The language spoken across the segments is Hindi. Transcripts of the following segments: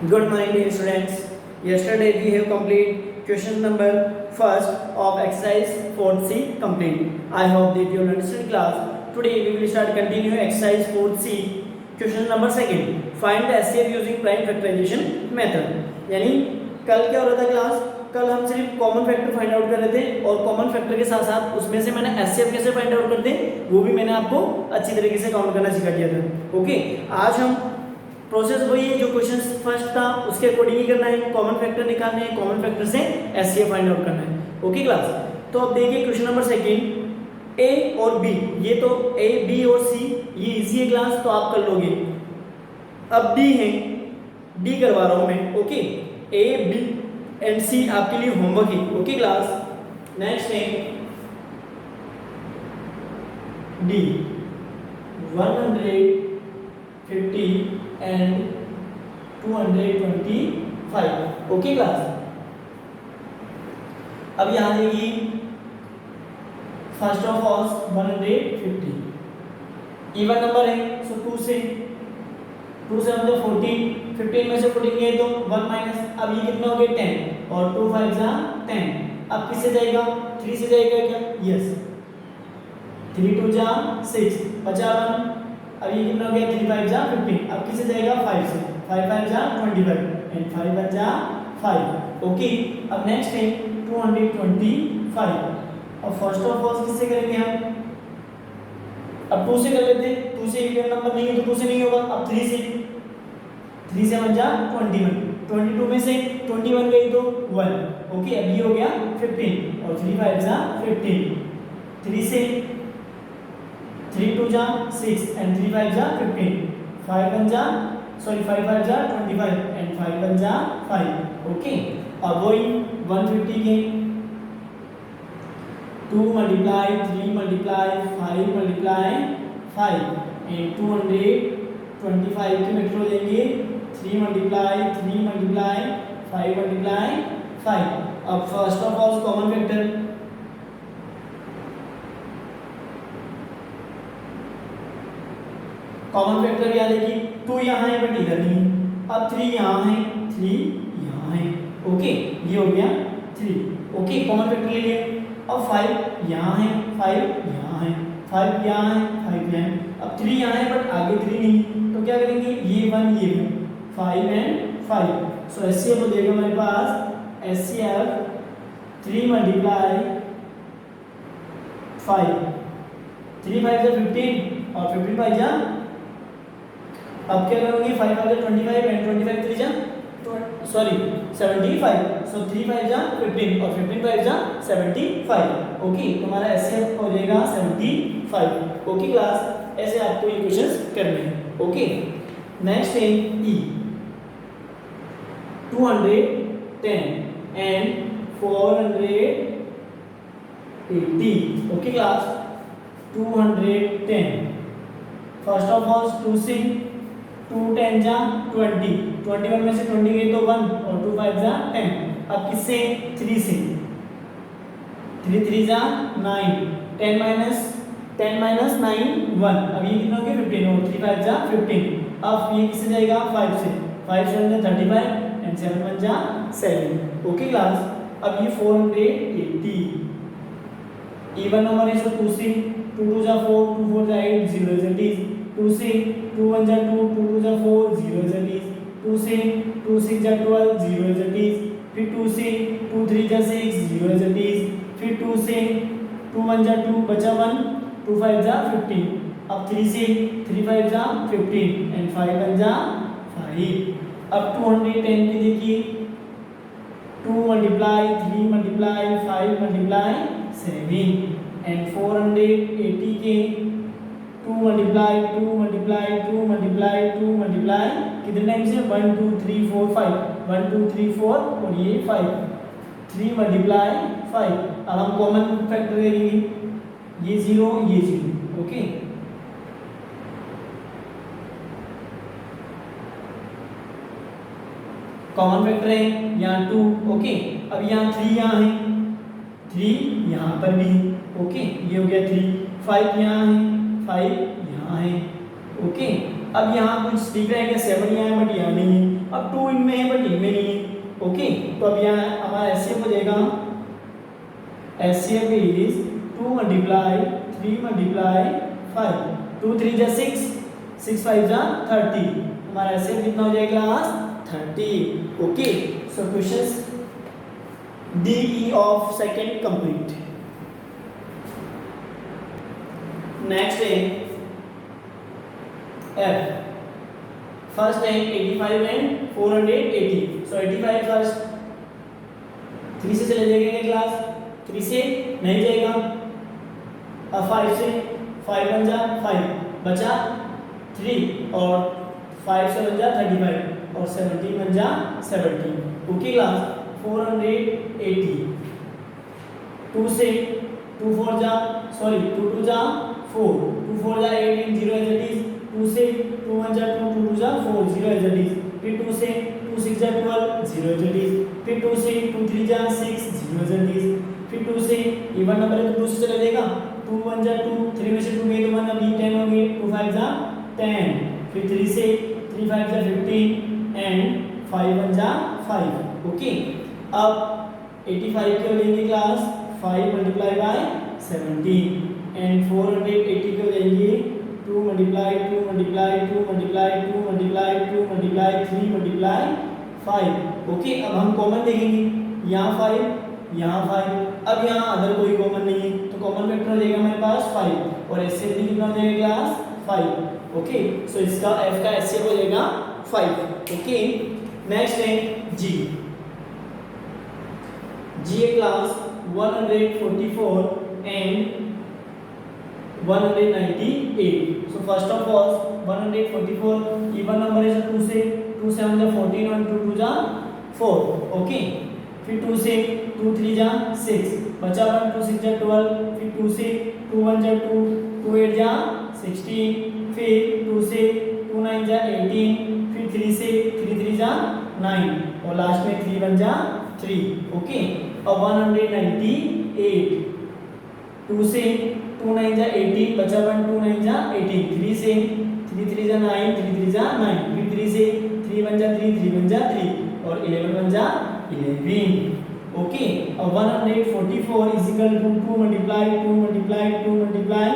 Good morning, dear students. Yesterday we have complete question number first of exercise 4C complete. I hope that you understand class. Today we will start continue exercise 4C. Question number second. Find the SCF using prime factorization method. यानी कल क्या हो रहा था क्लास? कल हम सिर्फ कॉमन फैक्टर फाइंड आउट कर रहे थे और कॉमन फैक्टर के साथ साथ उसमें से मैंने एचसीएफ कैसे फाइंड आउट करते हैं वो भी मैंने आपको अच्छी तरीके से काउंट करना सिखा दिया था। ओके, आज हम प्रोसेस वही है जो क्वेश्चन फर्स्ट था उसके अकॉर्डिंग ही करना है। कॉमन फैक्टर निकालने हैं, कॉमन फैक्टर से एचसीएफ फाइंड आउट करना है। ओके क्लास, तो अब देखिए क्वेश्चन नंबर सेकंड, ए और बी, ये तो ए बी और सी ये इजी है क्लास, तो आप कर लोगे। अब डी है, डी करवा रहा हूं मैं। ओके, ए बी एंड सी आपके लिए होमवर्क है। ओके क्लास, नेक्स्ट है डी 150 and 225। ओके क्लास, अब यहां देखिए first of all 150 even number है, सो 2 से हम तो 14, 15 में से 14 गए तो 1 माइनस, अब ये कितना हो गया 10 और 2 5 जा 10। अब किससे जाएगा? 3 से जाएगा क्या? यस, 3 2 जा 6 बचा 1। अब ये कितना हो गया? 3 5 जा 15। अब किससे जाएगा? 5 से, 5 5 जा 25 एंड 5 1 जा 5। ओके, अब नेक्स्ट है 225। अब फर्स्ट ऑफ ऑल किससे करेंगे हम? अब 2 से कर लेते हैं, 2 से इवन नंबर नहीं है तो 2 से नहीं होगा। अब 3 से 1 जा 21, 22 में से 21 गई तो 1। ओके, अब ये हो गया 15 और 3 5 जा 15। 3 से 3 2 जा 6 एंड 3 5 जा 15। 5 1 जा 5 5 जा 25 एंड 5 1 जा 5। ओके, अब वही 150 के 2 मल्टीप्लाई 3 मल्टीप्लाई 5 मल्टीप्लाई 5 एंड 225 की वेक्टर हो जाएंगे 3 मल्टीप्लाई 3 मल्टीप्लाई 5 मल्टीप्लाई 5। अब first of all common factor, common factor याद है कि 2 यहाँ है बट इधर नहीं है। अब 3 यहाँ है, 3 यहाँ है। ओके, ये हो गया 3। ओके, कॉमन फैक्टर ले लिया। अब 5 यहाँ है, 5 यहाँ है, 5 यहाँ है, 5 यहाँ है। अब 3 यहाँ है बट आगे 3 नहीं, तो क्या करेंगे? ये 1 5 एंड 5। सो एचसीएफ हो जाएगा हमारे पास एचसीएफ 3 मल्टीप्लाई 5, 3 5 जा 15 और 15 5 जा, अब क्या करोगे? 5 5 जा 25 एंड 25 3 जा 75। सो 3 5 जा 15 और 15 5 जा 75। ओके, तुम्हारा एचसीएफ हो जाएगा 75। ओके क्लास, ऐसे आपको ये क्वेश्चंस करने हैं। ओके, नेक्स्ट है ई 210 and 480। Okay class, 210 first of all 2 से 2 10 जा 20, 21 में से 20 गई तो 1 और 2 5 जा 10। अब किससे? 3 से, 3 3 जा 9, 10 माइनस 9 1। अब ये कितना हो गया? 15 और 3 5 जा 15। अब ये किससे जाएगा? 5 से, 5 7 जा 35 एंड 7 1 जा 7। ओके क्लास, अब ये 480 इवन नंबर है, सो 2 से 2 2 जा 4, 2 4 जा 8 0 इज इट इज। 2 से 2 1 जा 2, 2 2 जा 4 0 इज इट इज। 2 से 2 6 जा 12 0 इज इट इज। फिर 2 से 2 3 जा 6 0 इज इट इज। फिर 2 से 2 1 जा 2 बचा 1, 2 5 जा 15। अब 3 से 3 5 जा 15 एंड 5 1 जा 5। अब 210 की देखिए 2 मल्टीप्लाई 3 मल्टीप्लाई 5 मल्टीप्लाई 7 एंड 480 के 2 मल्टीप्लाई 2 मल्टीप्लाई 2 मल्टीप्लाई 2 मल्टीप्लाई कितने टाइम से? 1 2 3 4 5, 1 2 3 4 और ये 5, 3 मल्टीप्लाई 5। अब हम कॉमन फैक्टर करेंगे, ये 0 ये 0। ओके, कॉमन फैक्टर है यहाँ 2। ओके, अब यहाँ 3 यहाँ है, 3 यहाँ पर भी है। ओके, ये हो गया 3, 5 यहाँ है, 5 यहाँ है। ओके, अब यहाँ कुछ दिख रहा है क्या? 7 यहाँ है बट यहाँ नहीं है, अब 2 इनमें है बट इनमें नहीं है। ओके, तो अब यहाँ हमारा एचसीएफ हो जाएगा, एचसीएफ इज 2 मल्टीप्लाई 3 मल्टीप्लाई 5, 2 3 जा 6, 6 5 जा 30, हमारा एचसीएफ कितना हो जाएगा class 30। Okay, so questions D E of second complete. Next है एफ, फर्स्ट है 85 एंड 480, सो 85 फर्स्ट 3 से चले जाएंगे क्लास, 3 से नहीं जाएगा, अब 5 से, 5 बन जा 5 बचा 3 और 5 से बन जा 35 और 17 बन जा 70। ओके क्लास, 480, 2 से 2 4 जा, सॉरी 2 2 जा 4, 2 4 जा 8 and 0 as it is, 2 से 2 1 जा 2, 2 2 जा 4 0 as it is, फिर 2 से 2 6 जा 12 0 as it is, फिर 2 से 2 3 जा 6 0 as it is, फिर 2 से इवन नंबर है तो 2 से चला जाएगा, 2 1 जा 2, 3 में से 2 गए तो 1 अभी 10 हो गए, 2 5 जा 10, फिर 3 से 3 5 जा 15 एंड 5 1 जा 5। ओके, अब 85 के लेंगे क्लास 5 मल्टीप्लाई बाय 17 एंड 480 के लेंगे 2 multiply 2 multiply 2 multiply 2 multiply 2 multiply 3 multiply 5। Okay, अब हम कॉमन देखेंगे, यहाँ 5 यहाँ 5, अब यहाँ अदर कोई कॉमन नहीं है तो कॉमन वेक्टर हो जाएगा हमारे पास 5 और एचसीएफ भी कितना हो जाएगा क्लास 5। ओके, सो इसका एफ का एचसीएफ हो जाएगा 5। ओके, नेक्स्ट है जी, जी है class 144 and 198। So first of all 144 even number is 2 से 2 7 जा 14 और 2 2 जा 4। ओके, फिर 2 से 2 3 जा 6 बचा 1, 2 6 जा 12, फिर 2 से 2 1 जा 2, 2 8 जा 16, फिर 2 से 2 9 जा 18, फिर 3 से 3 3 जा 9 और लास्ट में 3 1 जा 3। ओके, अब 198, 2 से 2 9 जा 18 बचा 1, 2 9 जा 18, 3 से 3 3 जा 9, 3 3 जा 9, फिर 3 से 3 1 जा 3, 3 1 जा 3 और 11 1 जा 11। ओके, अब 144 is equal to 2 multiply 2 multiply 2 multiply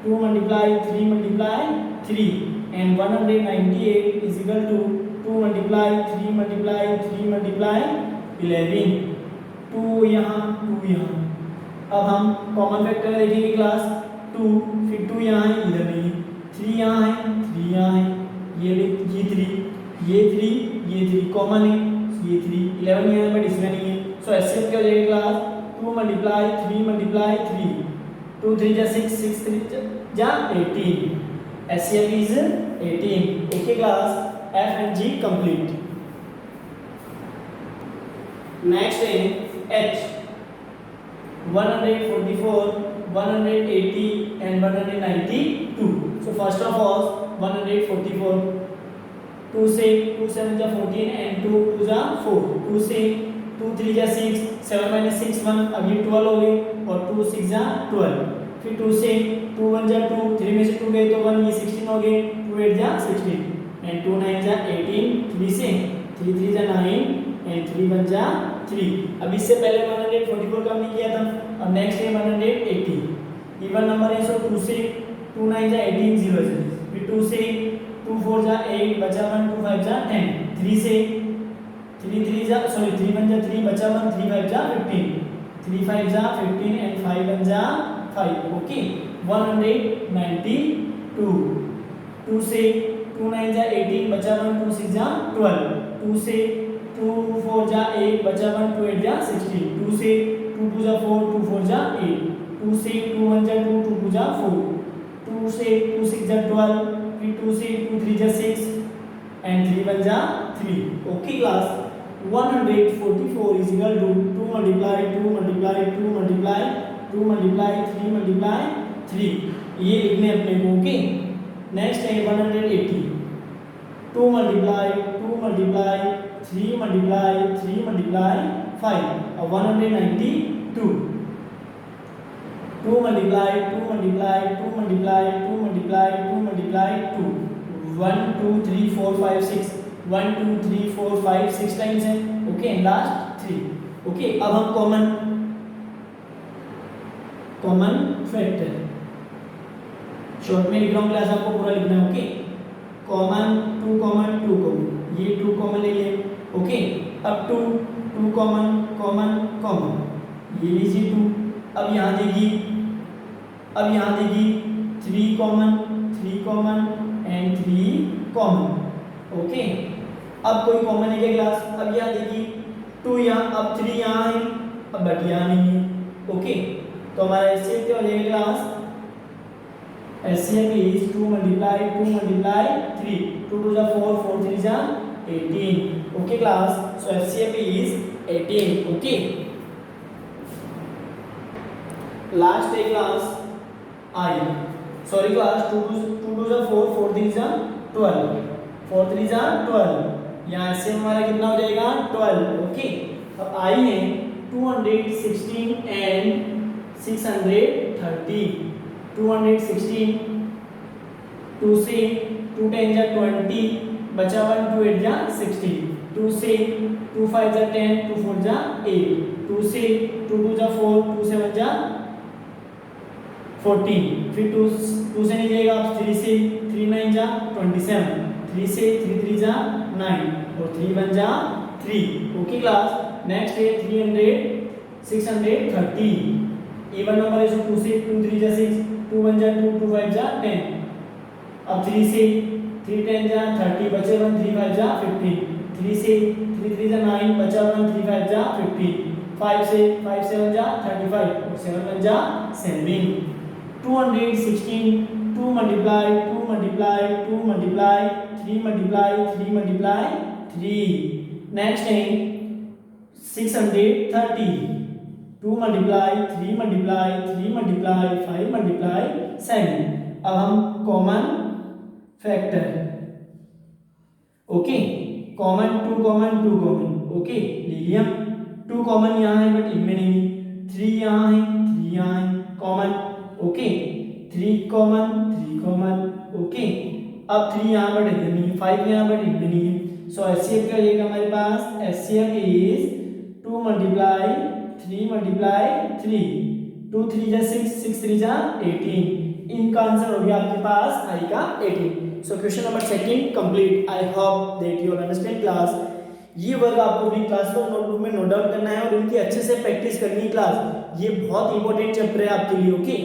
2 multiply 3 multiply 3 and 198 is equal to 2 multiply 3 multiply 3 multiply 11, 2 यहाँ 2 यहाँ। अब हम कॉमन फैक्टर देखेंगे क्लास 2, फिर 2 यहाँ है इधर नहीं है, 3 यहाँ है 3 यहाँ है, ये 3 ये 3 ये 3 कॉमन है, ये 3 11 यहाँ है बट इसमें नहीं है। सो एचसीएफ क्या हो जाएगा क्लास 2 मल्टीप्लाई 3 मल्टीप्लाई 3, 2 3 जा 6, 6 3 जा 18, HCF is 18। Okay class, F and G complete. Next है H, 144, 180 and 192। So first of all 144, 2 से 2 7 जा 14 and 2 2 जा 4, 2 से 2 3 जा 6, 7 minus 6 1 अभी 12 हो गए और 2 6 जा 12, फिर 2 से 2 1 जा 2, 3 में से 2 गए तो 1 ये 16 हो गए, 2 8 जा 16 and 2 9 जा 18, 3 से 3 3 जा 9 and 3 1 जा 3। अब इससे पहले 144 का हमने किया था, अब नेक्स्ट है 180 इवन नंबर है, सो 2 से 2 9 जा 18 0 से, फिर 2 से 2 4 जा 8 बचा 1, 2 5 जा 10, 3 से 3 3 जा सॉरी 3 1 जा 3 बचा 1, 3 5 जा 15, 3 5 जा 15 एंड 5 1 जा 5। ओके, 192, 2 से 2 9 जा 18 बचा 1, 2 6 जा 12, 2 से 2 4 जा 8 बचा 1, 2 8 जा 16, 2 से 2 2 जा 4, 2 4 जा 8, 2 से 2 1 जा 2, 2 2 जा 4, 2 से 2 6 जा 12, फिर 2 से 2 3 जा 6 एंड 3 1 जा 3। Okay class, 144 is equal to 2 multiply 2 multiply 2 multiply 2 multiply 3 multiply 3, ये लिखने अपने को। ओके, नेक्स्ट है 180, 2 multiply 2 multiply 3 multiply 3 multiply 5 और 192, 2 multiply 2 multiply 2 multiply 2 multiply 2 multiply 2, 1 2 3 4 5 6 1 2 3 4 5 6 times है। Okay, last 3। ओके, अब हम कॉमन फैक्टर शॉर्ट में लिख रहा हूँ, क्लास आपको पूरा लिखना है। ओके, कॉमन 2 कॉमन ये 2 कॉमन ले लिए। ओके, अब 2 कॉमन ये लीजिए 2। अब यहाँ देगी 3 कॉमन एंड 3 कॉमन। ओके, अब कोई कॉमन है क्या क्लास? अब यहाँ देखिए 2 यहाँ, अब 3 यहाँ है, अब बट यहाँ नहीं है। ओके, तो हमारा एचसीएफ क्या हो जाएगा क्लास? एचसीएफ इज 2 मल्टीप्लाई 3, 2 2 जा 4, 4 3 जा 18। Okay class, so HCF is 18। Okay, last है क्लास आई, सॉरी क्लास 2 2 जा 4, 4 3 जा 12, 4 3 जा 12। यहाँ से हमारा कितना हो जाएगा? 12। ओके, अब आई है 216 एंड 630। 216, 2 से 2 10 जा 20, बचा 1 2 8 जा 60, 2 से 2 5 जा 10, 2 4 जा 8, 2 से 2 2 जा 4, 2 7 जा 14, फिर 2 से नहीं जाएगा, 3 से 3 9 जा 27, 3 से 3 3 जा 9 और 3 1 जा 3। ओके क्लास, नेक्स्ट है 300 630। इवन नंबर है, 2 से 2 3 जा 6, 2 1 जा 2, 2 5 जा 10। अब 3 से 3 10 जा 30, बचे 1 3 5 जा 15, 3 से 3 3 जा 9, बचा 1 3 5 जा 15, 5 से 5 7 जा 35 और 7 1 जा 7। 216, 2 multiply 2 multiply 2 multiply 3 multiply 3 multiply 3। Next है 630, 2 मल्टीप्लाई 3 मल्टीप्लाई 3 मल्टीप्लाई 5 मल्टीप्लाई 7। अब हम common factor, okay, common 2 common. Okay, ले लिया। 2 कॉमन यहाँ है बट इनमें नहीं है, 3 यहाँ है, 3 यहाँ है कॉमन। Okay, 3 common. ओके, अब 3 यहाँ बट इधर नहीं है, 5 यहाँ बट इनमें नहीं है। सो एचसीएफ क्या हो जाएगा हमारे पास? एचसीएफ इज 2 मल्टीप्लाई 3 मल्टीप्लाई 3, 2 3 जा 6, 6 3 जा 18। इनका आंसर हो गया आपके पास आई का 18। So question number 2 complete. I hope that you understand class. ये वर्क आपको भी क्लास को नोटबुक में नोट डाउन करना है और इनकी अच्छे से प्रैक्टिस करनी है क्लास। ये बहुत इंपॉर्टेंट चैप्टर है आपके लिए। ओके।